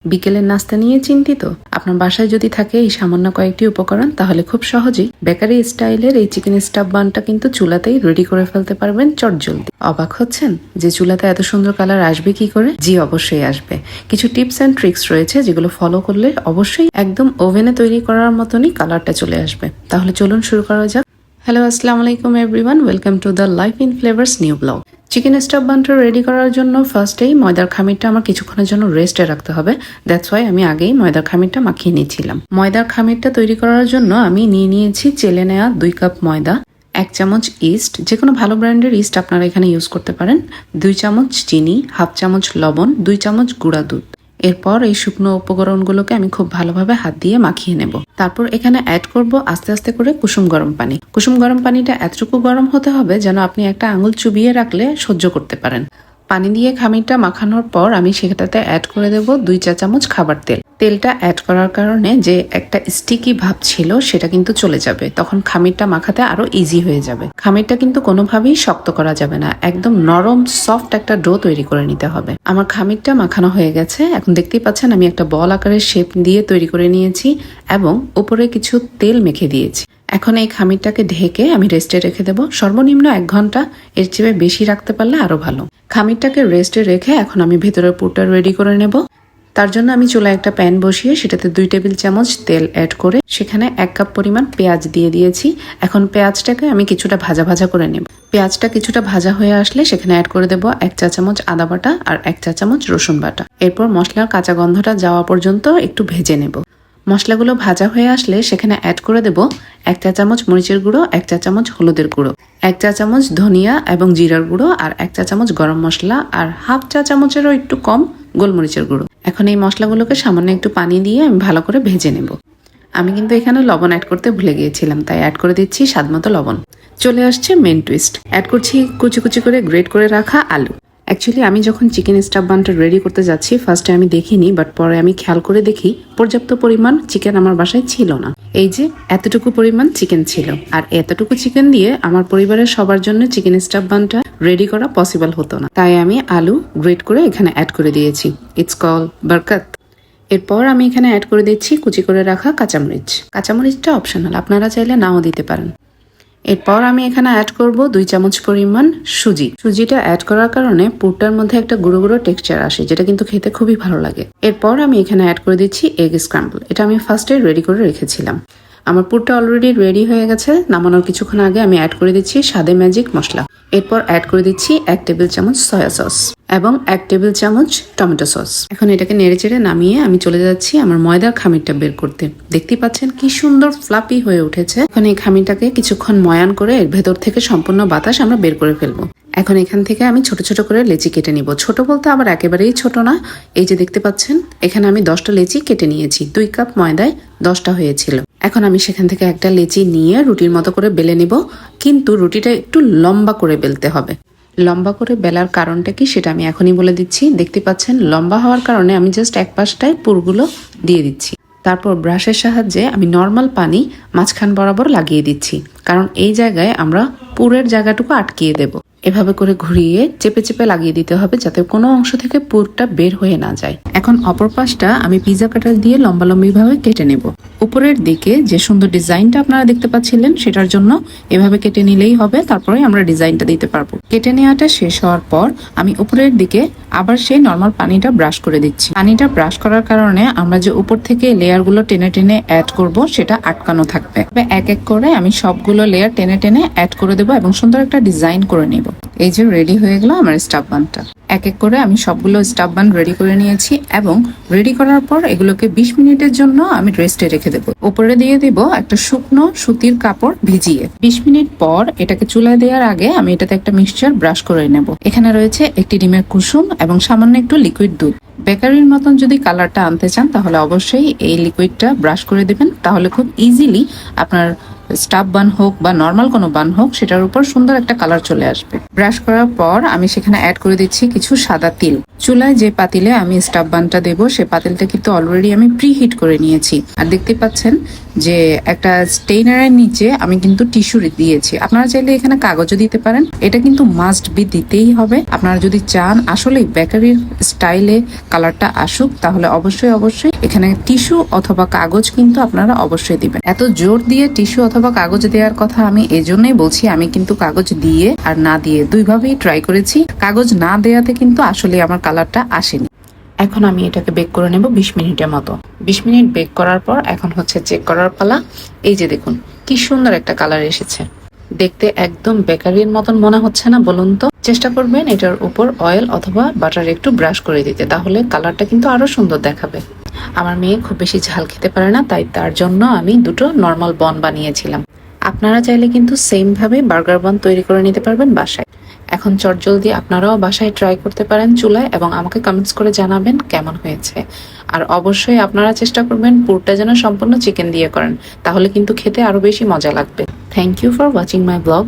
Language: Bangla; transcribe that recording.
বিকেলের নাস্তা নিয়ে চিন্তিত? আপনার বাসায় যদি থাকে এই সামান্য কয়েকটি উপকরণ, তাহলে খুব সহজেই বেকারি স্টাইলের এই চিকেন স্টাফ বানটা কিন্তু চুলাতেই রেডি করে ফেলতে পারবেন চটজলদি। অবাক হচ্ছেন যে চুলাতে এত সুন্দর কালার আসবে কি করে? জি, অবশ্যই আসবে। কিছু টিপস অ্যান্ড ট্রিক্স রয়েছে যেগুলো ফলো করলে অবশ্যই একদম ওভেনে তৈরি করার মতনই কালারটা চলে আসবে। তাহলে চলুন শুরু করা যাক। হ্যালো, আসসালামু আলাইকুম everyone, welcome to the life in flavours new blog. Chicken stuff বানটা রেডি করার জন্য ফার্স্টেই ময়দার খামিরটা আমার কিছুক্ষণের জন্য রেস্টে রাখতে হবে। দ্যাটস ওয়াই আমি আগেই ময়দার খামিরটা মাখিয়ে নিয়েছিলাম। ময়দার খামিরটা তৈরি করার জন্য আমি নিয়েছি চেলে নেওয়া 2 কাপ ময়দা, 1 চামচ ইস্ট, যে কোনো ভালো ব্র্যান্ডের ইস্ট আপনারা এখানে ইউজ করতে পারেন, 2 চামচ চিনি, 1/2 চামচ লবণ, 2 চামচ গুঁড়া দুধ। এরপর এই শুকনো উপকরণগুলোকে আমি খুব ভালোভাবে হাত দিয়ে মাখিয়ে নেব। তারপর এখানে অ্যাড করব আস্তে আস্তে করে কুসুম গরম পানি। কুসুম গরম পানিটা এতটুকু গরম হতে হবে যেন আপনি একটা আঙুল চুবিয়ে রাখলে সহ্য করতে পারেন। পানি দিয়ে খামিরটা মাখানোর পর আমি সেটাতে অ্যাড করে দেব 2 চা চামচ খাবার তেল। তেলটা অ্যাড করার কারণে যে একটা স্টিকি ভাব ছিল সেটা কিন্তু চলে যাবে, তখন খামিরটা মাখাতে আরো ইজি হয়ে যাবে। খামিরটা কিন্তু কোনোভাবেই শক্ত করা যাবে না, একদম নরম সফট একটা ডো তৈরি করে নিতে হবে। আমার খামিরটা মাখানো হয়ে গেছে। এখন দেখতেই পাচ্ছেন আমি একটা বল আকারের শেপ দিয়ে তৈরি করে নিয়েছি এবং উপরে কিছু তেল মেখে দিয়েছি। এখন এই খামিরটাকে ঢেকে আমি রেস্টে রেখে দেব সর্বনিম্ন 1 ঘন্টা, এর চেয়ে বেশি রাখতে পারলে আরো ভালো। খামিরটাকে রেস্টে রেখে এখন আমি ভেতরের পুরটা রেডি করে নেব। তার জন্য আমি চুলায় একটা প্যান বসিয়ে সেটাতে 2 টেবিল চামচ তেল অ্যাড করে সেখানে 1 কাপ পরিমাণ পেঁয়াজ দিয়ে দিয়েছি। এখন পেঁয়াজটাকে আমি কিছুটা ভাজা ভাজা করে নেব। পেঁয়াজটা কিছুটা ভাজা হয়ে আসলে সেখানে অ্যাড করে দেব 1 চা চামচ আদা বাটা আর 1 চা চামচ রসুন বাটা। এরপর মশলার কাঁচা গন্ধটা যাওয়া পর্যন্ত একটু ভেজে নেব। মশলাগুলো ভাজা হয়ে আসলে সেখানে অ্যাড করে দেব 1 চা চামচ মরিচের গুঁড়ো, 1 চা চামচ হলুদের গুঁড়ো, 1 চা চামচ ধনিয়া এবং জিরার গুঁড়ো আর 1 চা চামচ গরম মশলা আর 1/2 চা চামচেরও একটু কম গোলমরিচের গুঁড়ো। এখন এই মশলাগুলোকে সামান্য একটু পানি দিয়ে আমি ভালো করে ভেজে নেব। আমি কিন্তু এখানে লবণ অ্যাড করতে ভুলে গিয়েছিলাম, তাই অ্যাড করে দিচ্ছি স্বাদমতো লবণ। চলে আসছে মেন টুইস্ট, অ্যাড করছি কুচি কুচি করে গ্রেট করে রাখা আলু। অ্যাকচুয়ালি আমি যখন চিকেন স্টাফ বানটা রেডি করতে যাচ্ছি ফার্স্টে আমি দেখিনি, বাট পরে আমি খেয়াল করে দেখি পর্যাপ্ত পরিমাণ চিকেন আমার বাসায় ছিল না। এই যে এতটুকু পরিমাণ চিকেন ছিল, আর এতটুকু চিকেন দিয়ে আমার পরিবারের সবার জন্য চিকেন স্টাফ বানটা রেডি করা পসিবল হতো না, তাই আমি আলু গ্রেট করে এখানে অ্যাড করে দিয়েছি। ইটস কল বরকত। এরপর আমি এখানে অ্যাড করে দিচ্ছি কুচি করে রাখা কাঁচামরিচ। কাঁচামরিচটা অপশনাল, আপনারা চাইলে নাও দিতে পারেন। এরপর আমি এখানে অ্যাড করব 2 চামচ পরিমাণ সুজি। সুজিটা অ্যাড করার কারণে পুরটার মধ্যে একটা গুঁড়ো গুঁড়ো টেক্সচার আসে, যেটা কিন্তু খেতে খুবই ভালো লাগে। এরপর আমি এখানে অ্যাড করে দিচ্ছি এগ স্ক্র্যাম্বল। এটা আমি ফার্স্টে রেডি করে রেখেছিলাম। আমার পুরটা অলরেডি রেডি হয়ে গেছে। নামানোর কিছুক্ষণ আগে আমি অ্যাড করে দিচ্ছি স্বাদে ম্যাজিক মশলা। এরপর অ্যাড করে দিচ্ছি 1 টেবিল চামচ সয়া সস এবং 1 টেবিল চামচ টমেটো সস। এখন এটাকে নেড়েচেড়ে নামিয়ে আমি চলে যাচ্ছি আমার ময়দার খামিরটা বের করতে। দেখতেই পাচ্ছেন কি সুন্দর ফ্লাপি হয়ে উঠেছে। এখন এই খামিরটাকে কিছুক্ষণ ময়ান করে এর ভেতর থেকে সম্পূর্ণ বাতাস আমরা বের করে ফেলবো। এখন এখান থেকে আমি ছোট ছোট করে লেচি কেটে নিব। ছোট বলতে আবার একেবারেই ছোট না। এই যে দেখতে পাচ্ছেন এখানে আমি 10টা লেচি কেটে নিয়েছি। 2 কাপ ময়দায় 10টা হয়েছিল। এখন আমি সেখান থেকে একটা লেচি নিয়ে রুটির মতো করে বেলে নিব, কিন্তু রুটিটা একটু লম্বা করে বেলতে হবে। লম্বা করে বেলার কারণটা কি সেটা আমি এখনই বলে দিচ্ছি। দেখতে পাচ্ছেন লম্বা হওয়ার কারণে আমি জাস্ট এক পাশটায় পুরগুলো দিয়ে দিচ্ছি। তারপর ব্রাশের সাহায্যে আমি নর্মাল পানি মাঝখান বরাবর লাগিয়ে দিচ্ছি, কারণ এই জায়গায় আমরা পুরের জায়গাটুকু আটকিয়ে দেব। এভাবে করে ঘুরিয়ে চেপে চেপে লাগিয়ে দিতে হবে যাতে কোনো অংশ থেকে পুরটা বের হয়ে না যায়। এখন অপর পাশটা আমি পিজা কাটার দিয়ে লম্বালম্বি ভাবে কেটে নেব। উপরের দিকে যে সুন্দর ডিজাইনটা আপনারা দেখতে পাচ্ছিলেন সেটার জন্য এভাবে কেটে নিলেই হবে, তারপরে আমরা ডিজাইনটা দিতে পারবো। কেটে নেওয়াটা শেষ হওয়ার পর আমি উপরের দিকে আবার সেই নর্মাল পানিটা ব্রাশ করে দিচ্ছি। পানিটা ব্রাশ করার কারণে আমরা যে উপর থেকে লেয়ারগুলো টেনে টেনে অ্যাড করব সেটা আটকানো থাকবে। এক এক করে আমি সবগুলো লেয়ার টেনে টেনে অ্যাড করে দেবো এবং সুন্দর একটা ডিজাইন করে নেব। এই যে রেডি হয়ে গেল আমার স্টাফ বানটা। এক এক করে আমি সবগুলো স্টাফ বান রেডি করে নিয়েছি এবং রেডি করার পর এগুলোকে 20 মিনিটের জন্য আমি রেস্টে রেখে দেবো। উপরে দিয়ে দিব একটা শুকনো সুতির কাপড় ভিজিয়ে। 20 মিনিট পর এটাকে চুলায় দেওয়ার আগে আমি এটাতে একটা মিক্সচার ব্রাশ করে নেব। এখানে রয়েছে 1টি ডিমের কুসুম এবং সামান্য একটু লিকুইড দুধ। বেকারির মতন যদি কালারটা আনতে চান তাহলে অবশ্যই এই লিকুইডটা ব্রাশ করে দেবেন, তাহলে খুব ইজিলি আপনার স্টাফ বান হোক বা নর্মাল কোনো বান হোক, সেটার উপর সুন্দর একটা কালার চলে আসবে। ব্রাশ করার পর আমি সেখানে অ্যাড করে দিচ্ছি কিছু সাদা তিল। চুলায় যে পাতিলে আমি স্টাফ বানটা দেবো, সে পাতিলটা কিন্তু অলরেডি আমি প্রি হিট করে নিয়েছি। আর দেখতে পাচ্ছেন যে একটা স্টেইনারের নিচে আমি কিন্তু টিস্যু দিয়েছি। আপনারা চাইলে এখানে কাগজও দিতে পারেন, এটা কিন্তু মাস্ট বি দিতেই হবে। আপনারা যদি চান আসলে বেকারির স্টাইলে কালারটা আসুক, তাহলে অবশ্যই অবশ্যই এখানে টিস্যু অথবা কাগজ কিন্তু আপনারা অবশ্যই দিবেন। এত জোর দিয়ে টিস্যু অথবা কাগজ দেওয়ার কথা আমি এজন্যই বলছি, আমি কিন্তু কাগজ দিয়ে আর না দিয়ে দুইভাবেই ট্রাই করেছি। কাগজ না দেওয়াতে কিন্তু আসলে আমার কালারটা আসেনি। এখন আমি এটাকে বেক করে নেব 20 মিনিটের মতো। 20 মিনিট বেক করার পর এখন হচ্ছে চেক করার পালা। এই যে দেখুন কি সুন্দর একটা কালার এসেছে, দেখতে একদম বেকারির মতন মনে হচ্ছে না বলুন তো? চেষ্টা করবেন এটার উপর অয়েল অথবা বাটার একটু ব্রাশ করে দিতে, তাহলে কালারটা কিন্তু আরো সুন্দর দেখাবে। আমার মেয়ে খুব বেশি ঝাল খেতে পারে না, তাই তার জন্য আমি দুটো নর্মাল বন বানিয়েছিলাম। আপনারা চাইলে কিন্তু সেম ভাবে বার্গার বন তৈরি করে নিতে পারবেন বাসায়। এখন চটজলদি আপনারাও বাসায় ট্রাই করতে পারেন চুলায়, এবং আমাকে কমেন্টস করে জানাবেন কেমন হয়েছে। আর অবশ্যই আপনারা চেষ্টা করবেন পুরটা যেন সম্পূর্ণ চিকেন দিয়ে করেন, তাহলে কিন্তু খেতে আরো বেশি মজা লাগবে। Thank you for watching my blog.